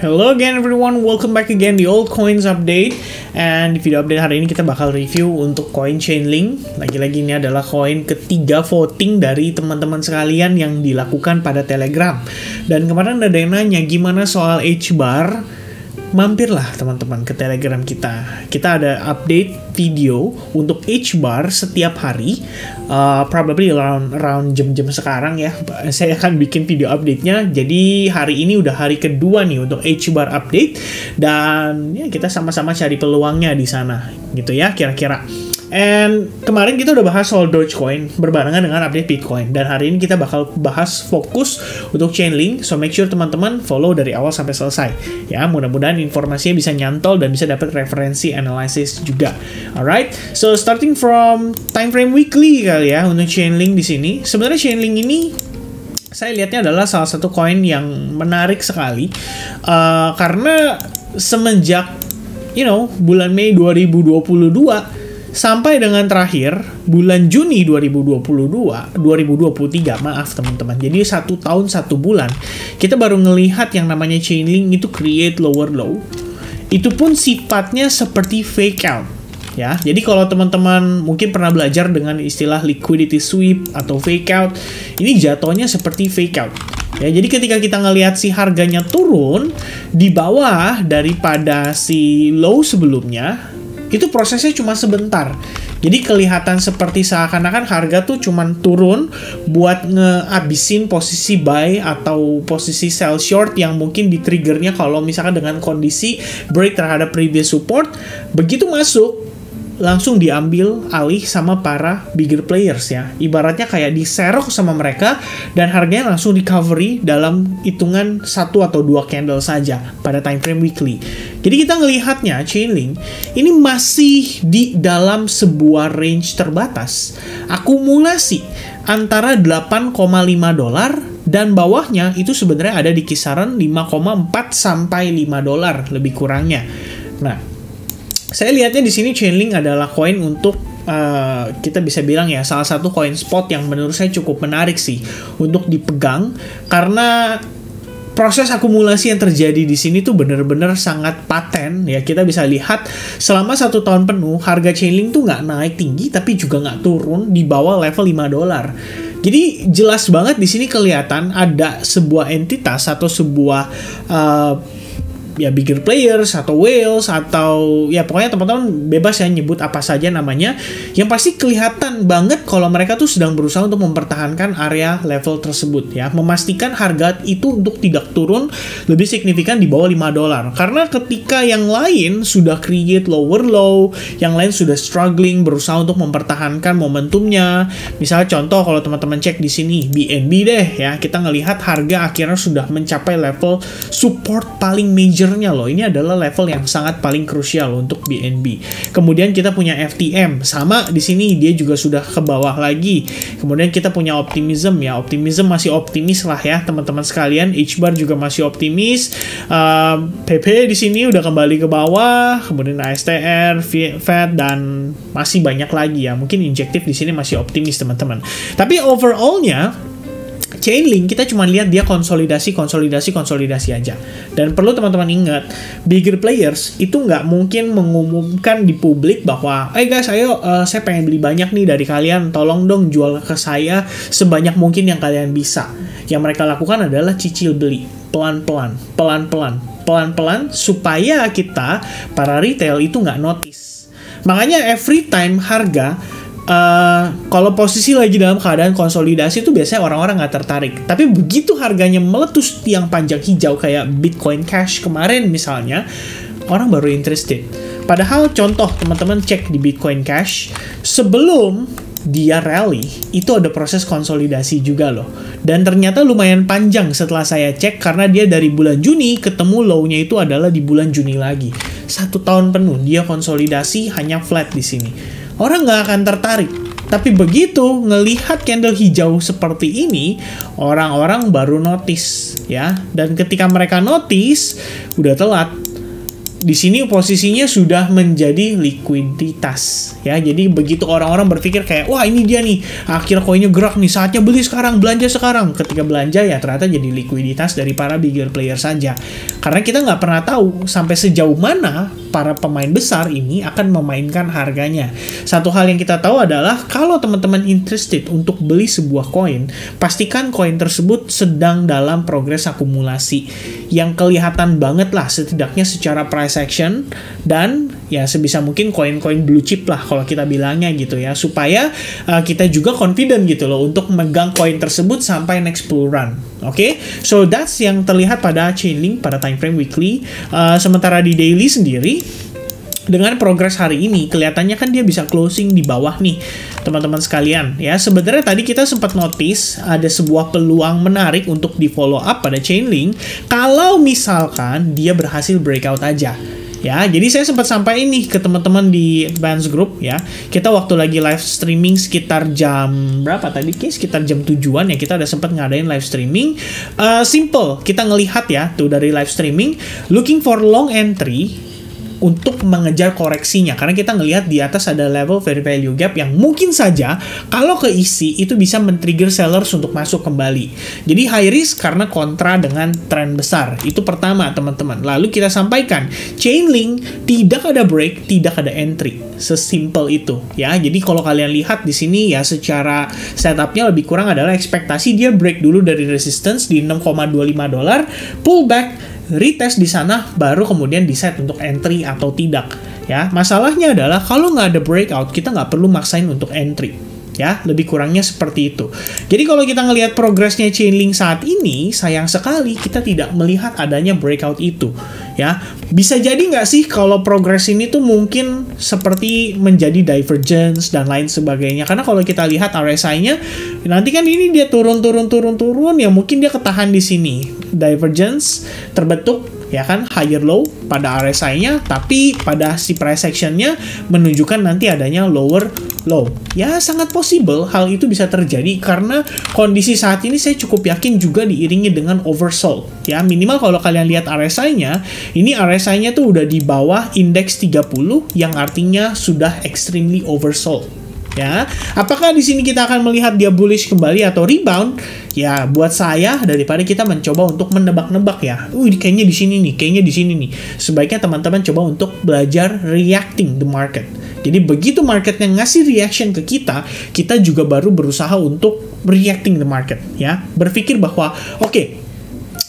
Hello again everyone, welcome back again di Old Coins Update. And di video update hari ini kita bakal review untuk koin Chainlink. Lagi-lagi ini adalah koin ketiga voting dari teman-teman sekalian yang dilakukan pada Telegram. Dan kemarin ada yang nanya gimana soal H-bar. Mampirlah teman-teman ke Telegram kita. Kita ada update video untuk H-bar setiap hari. Probably around jam-jam sekarang ya. Saya akan bikin video update-nya. Jadi hari ini udah hari kedua nih untuk H-bar update. Dan ya kita sama-sama cari peluangnya di sana. Gitu ya kira-kira. And kemarin kita udah bahas soal Dogecoin berbarengan dengan update Bitcoin. Dan hari ini kita bakal bahas fokus untuk Chainlink. So make sure teman-teman follow dari awal sampai selesai. Ya, mudah-mudahan informasinya bisa nyantol dan bisa dapat referensi analysis juga. Alright, so starting from time frame weekly kali ya untuk Chainlink di sini. Sebenarnya Chainlink ini saya lihatnya adalah salah satu koin yang menarik sekali. Karena semenjak bulan Mei 2022 sampai dengan terakhir bulan Juni 2023, maaf teman-teman. Jadi 1 tahun 1 bulan kita baru ngelihat yang namanya Chainlink itu create lower low. Itu pun sifatnya seperti fake out. Ya, jadi kalau teman-teman mungkin pernah belajar dengan istilah liquidity sweep atau fake out, ini jatuhnya seperti fake out. Ya, jadi ketika kita ngelihat si harganya turun di bawah daripada si low sebelumnya, itu prosesnya cuma sebentar. Jadi kelihatan seperti seakan-akan harga tuh cuma turun buat ngehabisin posisi buy atau posisi sell short yang mungkin di-triggernya kalau misalkan dengan kondisi break terhadap previous support. Begitu masuk, langsung diambil alih sama para bigger players ya. Ibaratnya kayak diserok sama mereka dan harganya langsung recovery dalam hitungan 1 atau 2 candle saja pada time frame weekly. Jadi kita ngelihatnya Chainlink ini masih di dalam sebuah range terbatas. Akumulasi antara $8,5 dan bawahnya itu sebenarnya ada di kisaran 5,4 sampai $5 lebih kurangnya. Nah, saya lihatnya di sini Chainlink adalah koin untuk kita bisa bilang ya salah satu koin spot yang menurut saya cukup menarik sih untuk dipegang karena proses akumulasi yang terjadi di sini tuh bener-bener sangat paten ya. Kita bisa lihat selama 1 tahun penuh harga Chainlink tuh nggak naik tinggi tapi juga nggak turun di bawah level $5. Jadi jelas banget di sini kelihatan ada sebuah entitas atau sebuah ya bigger players atau whales atau ya pokoknya teman-teman bebas ya nyebut apa saja namanya, yang pasti kelihatan banget kalau mereka tuh sedang berusaha untuk mempertahankan area level tersebut ya, memastikan harga itu untuk tidak turun lebih signifikan di bawah $5. Karena ketika yang lain sudah create lower low, yang lain sudah struggling berusaha untuk mempertahankan momentumnya. Misalnya contoh kalau teman-teman cek di sini BNB deh ya, kita ngelihat harga akhirnya sudah mencapai level support paling major loh. Ini adalah level yang sangat paling krusial untuk BNB. Kemudian kita punya FTM, sama di sini dia juga sudah ke bawah lagi. Kemudian kita punya Optimism ya, Optimism masih optimis lah ya teman-teman sekalian. H-bar juga masih optimis. PP di sini udah kembali ke bawah. Kemudian ASTR, Fed dan masih banyak lagi ya. Mungkin injektif di sini masih optimis teman-teman. Tapi overallnya Chainlink kita cuma lihat dia konsolidasi aja. Dan perlu teman-teman ingat, bigger players itu nggak mungkin mengumumkan di publik bahwa, guys, ayo saya pengen beli banyak nih dari kalian, tolong dong jual ke saya sebanyak mungkin yang kalian bisa. Yang mereka lakukan adalah cicil beli, pelan-pelan, supaya kita para retail itu nggak notice. Makanya every time harga kalau posisi lagi dalam keadaan konsolidasi itu biasanya orang-orang nggak tertarik. Tapi begitu harganya meletus tiang panjang hijau kayak Bitcoin Cash kemarin misalnya, orang baru interested. Padahal contoh teman-teman cek di Bitcoin Cash sebelum dia rally itu ada proses konsolidasi juga loh. Dan ternyata lumayan panjang setelah saya cek karena dia dari bulan Juni ketemu low-nya itu adalah di bulan Juni lagi. 1 tahun penuh dia konsolidasi hanya flat di sini. Orang nggak akan tertarik. Tapi begitu ngelihat candle hijau seperti ini, orang-orang baru notice ya. Dan ketika mereka notice, udah telat. di sini posisinya sudah menjadi likuiditas ya. Jadi begitu orang-orang berpikir kayak wah ini dia nih akhir koinnya gerak nih, saatnya beli sekarang, belanja sekarang. Ketika belanja ya ternyata jadi likuiditas dari para bigger player saja. Karena kita nggak pernah tahu sampai sejauh mana para pemain besar ini akan memainkan harganya. Satu hal yang kita tahu adalah kalau teman-teman interested untuk beli sebuah koin, pastikan koin tersebut sedang dalam progres akumulasi yang kelihatan banget lah setidaknya secara price action, dan ya sebisa mungkin koin-koin blue chip lah kalau kita bilangnya gitu ya, supaya kita juga confident gitu loh untuk megang koin tersebut sampai next bull run. Oke, so that's yang terlihat pada Chainlink pada time frame weekly. Sementara di daily sendiri, dengan progres hari ini kelihatannya kan dia bisa closing di bawah nih teman-teman sekalian ya. Sebenarnya tadi kita sempat notice ada sebuah peluang menarik untuk di follow up pada Chainlink kalau misalkan dia berhasil breakout aja ya. Jadi saya sempat sampaikan nih ke teman-teman di Advance Group ya. Kita waktu lagi live streaming sekitar jam berapa tadi? Sekitar jam 7-an ya, kita ada sempat ngadain live streaming. Simple, kita ngelihat ya tuh dari live streaming, looking for long entry untuk mengejar koreksinya, karena kita ngelihat di atas ada level fair value gap yang mungkin saja kalau keisi itu bisa men-trigger sellers untuk masuk kembali. Jadi high risk karena kontra dengan tren besar. Itu pertama teman-teman. Lalu kita sampaikan Chainlink tidak ada break, tidak ada entry. Sesimpel itu ya. Jadi kalau kalian lihat di sini ya, secara setupnya lebih kurang adalah ekspektasi dia break dulu dari resistance di $6.25, pullback, retest di sana, baru kemudian decide untuk entry atau tidak ya. Masalahnya adalah kalau nggak ada breakout, kita nggak perlu maksain untuk entry ya, lebih kurangnya seperti itu. Jadi kalau kita ngelihat progresnya Chainlink saat ini, sayang sekali kita tidak melihat adanya breakout itu ya. Bisa jadi nggak sih kalau progres ini tuh mungkin seperti menjadi divergence dan lain sebagainya, karena kalau kita lihat RSI-nya nanti kan ini dia turun ya, mungkin dia ketahan di sini, divergence terbentuk ya kan, higher low pada RSI-nya, tapi pada si price action-nya menunjukkan nanti adanya lower low. Ya sangat possible hal itu bisa terjadi karena kondisi saat ini saya cukup yakin juga diiringi dengan oversold. Ya minimal kalau kalian lihat RSI-nya, ini RSI-nya tuh udah di bawah indeks 30 yang artinya sudah extremely oversold. Ya, apakah di sini kita akan melihat dia bullish kembali atau rebound? Ya, buat saya daripada kita mencoba untuk menebak-nebak ya. Kayaknya di sini nih, kayaknya di sini nih. Sebaiknya teman-teman coba untuk belajar reacting the market. Jadi begitu marketnya ngasih reaction ke kita, kita juga baru berusaha untuk reacting the market ya. Berpikir bahwa oke,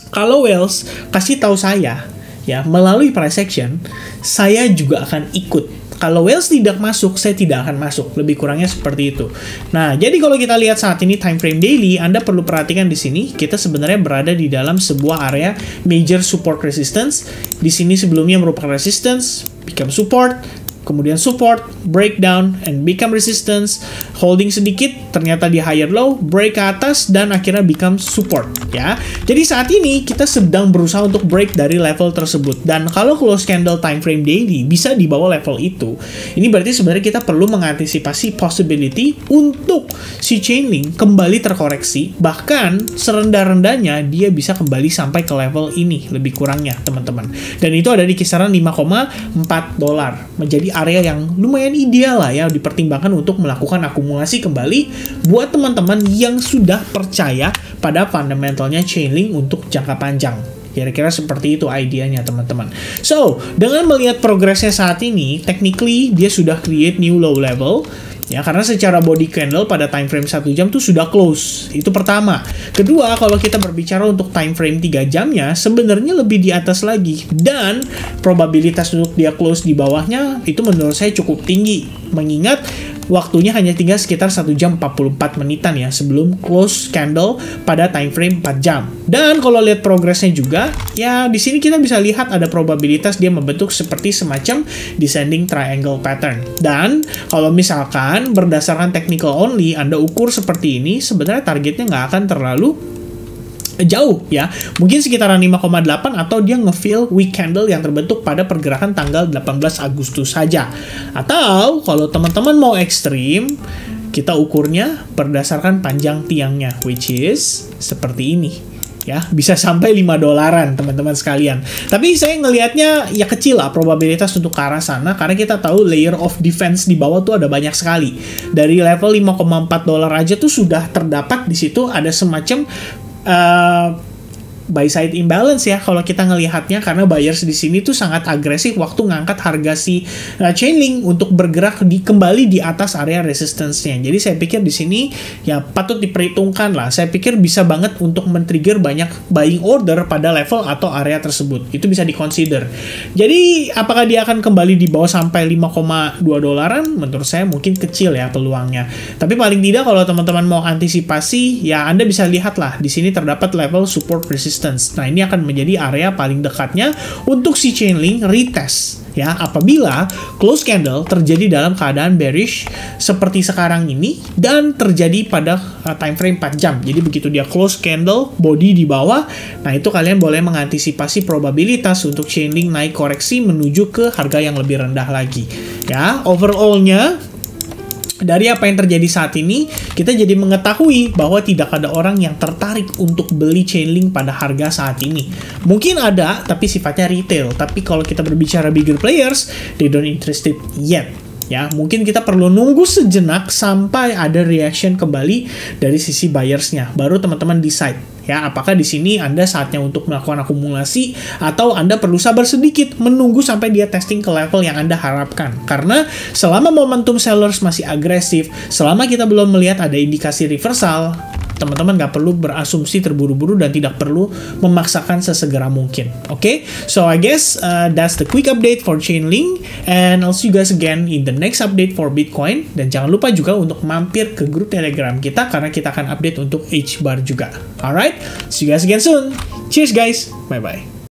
kalau Wells kasih tahu saya ya melalui price action, saya juga akan ikut. Kalau Wells tidak masuk, saya tidak akan masuk. Lebih kurangnya seperti itu. Nah, jadi kalau kita lihat saat ini time frame daily, Anda perlu perhatikan di sini, kita sebenarnya berada di dalam sebuah area major support resistance. Di sini sebelumnya merupakan resistance, become support, kemudian support, breakdown, and become resistance, holding sedikit, ternyata di higher low, break ke atas, dan akhirnya become support, ya. Jadi saat ini kita sedang berusaha untuk break dari level tersebut, dan kalau close candle time frame daily bisa di bawah level itu, ini berarti sebenarnya kita perlu mengantisipasi possibility untuk si Chainlink kembali terkoreksi, bahkan serendah-rendahnya dia bisa kembali sampai ke level ini, lebih kurangnya, teman-teman. Dan itu ada di kisaran $5,4, menjadi area yang lumayan ideal lah ya dipertimbangkan untuk melakukan akumulasi kembali buat teman-teman yang sudah percaya pada fundamentalnya Chainlink untuk jangka panjang. Kira-kira seperti itu idenya teman-teman. So, dengan melihat progresnya saat ini, technically dia sudah create new low level. Ya, karena secara body candle pada time frame 1 jam tuh sudah close. Itu pertama. Kedua, kalau kita berbicara untuk time frame 3 jamnya, sebenarnya lebih di atas lagi. Dan probabilitas untuk dia close di bawahnya itu menurut saya cukup tinggi. Mengingat waktunya hanya tinggal sekitar 1 jam 44 menitan ya sebelum close candle pada time frame 4 jam. Dan kalau lihat progresnya juga, ya di sini kita bisa lihat ada probabilitas dia membentuk seperti semacam descending triangle pattern. Dan kalau misalkan berdasarkan technical only Anda ukur seperti ini, sebenarnya targetnya nggak akan terlalu jauh ya, mungkin sekitaran 5,8 atau dia nge-fill weak candle yang terbentuk pada pergerakan tanggal 18 Agustus saja. Atau kalau teman-teman mau ekstrim, kita ukurnya berdasarkan panjang tiangnya, which is seperti ini ya, bisa sampai $5 teman-teman sekalian. Tapi saya ngelihatnya ya kecil lah probabilitas untuk ke arah sana, karena kita tahu layer of defense di bawah tuh ada banyak sekali. Dari level $5,4 aja tuh sudah terdapat di situ ada semacam buy side imbalance ya kalau kita ngelihatnya, karena buyers di sini tuh sangat agresif waktu ngangkat harga si Chainlink untuk bergerak kembali di atas area resistance-nya. Jadi saya pikir di sini ya patut diperhitungkan lah. Saya pikir bisa banget untuk men-trigger banyak buying order pada level atau area tersebut. Itu bisa di-consider. Jadi apakah dia akan kembali di bawah sampai $5,2? Menurut saya mungkin kecil ya peluangnya. Tapi paling tidak kalau teman-teman mau antisipasi ya Anda bisa lihat lah di sini terdapat level support resistance. Nah, ini akan menjadi area paling dekatnya untuk si Chainlink retest ya, apabila close candle terjadi dalam keadaan bearish seperti sekarang ini dan terjadi pada time frame 4 jam. Jadi begitu dia close candle body di bawah, nah itu kalian boleh mengantisipasi probabilitas untuk Chainlink naik koreksi menuju ke harga yang lebih rendah lagi. Ya, overall-nya dari apa yang terjadi saat ini, kita jadi mengetahui bahwa tidak ada orang yang tertarik untuk beli Chainlink pada harga saat ini. Mungkin ada, tapi sifatnya retail. Tapi kalau kita berbicara bigger players, they don't interested yet. Ya, mungkin kita perlu nunggu sejenak sampai ada reaction kembali dari sisi buyersnya, baru teman-teman decide ya apakah di sini Anda saatnya untuk melakukan akumulasi atau Anda perlu sabar sedikit menunggu sampai dia testing ke level yang Anda harapkan. Karena selama momentum sellers masih agresif, selama kita belum melihat ada indikasi reversal, teman-teman nggak perlu berasumsi terburu-buru dan tidak perlu memaksakan sesegera mungkin. Okay? So I guess that's the quick update for Chainlink, and I'll see you guys again in the next update for Bitcoin. Dan jangan lupa juga untuk mampir ke grup Telegram kita karena kita akan update untuk H-bar juga. Alright, see you guys again soon. Cheers guys, bye bye.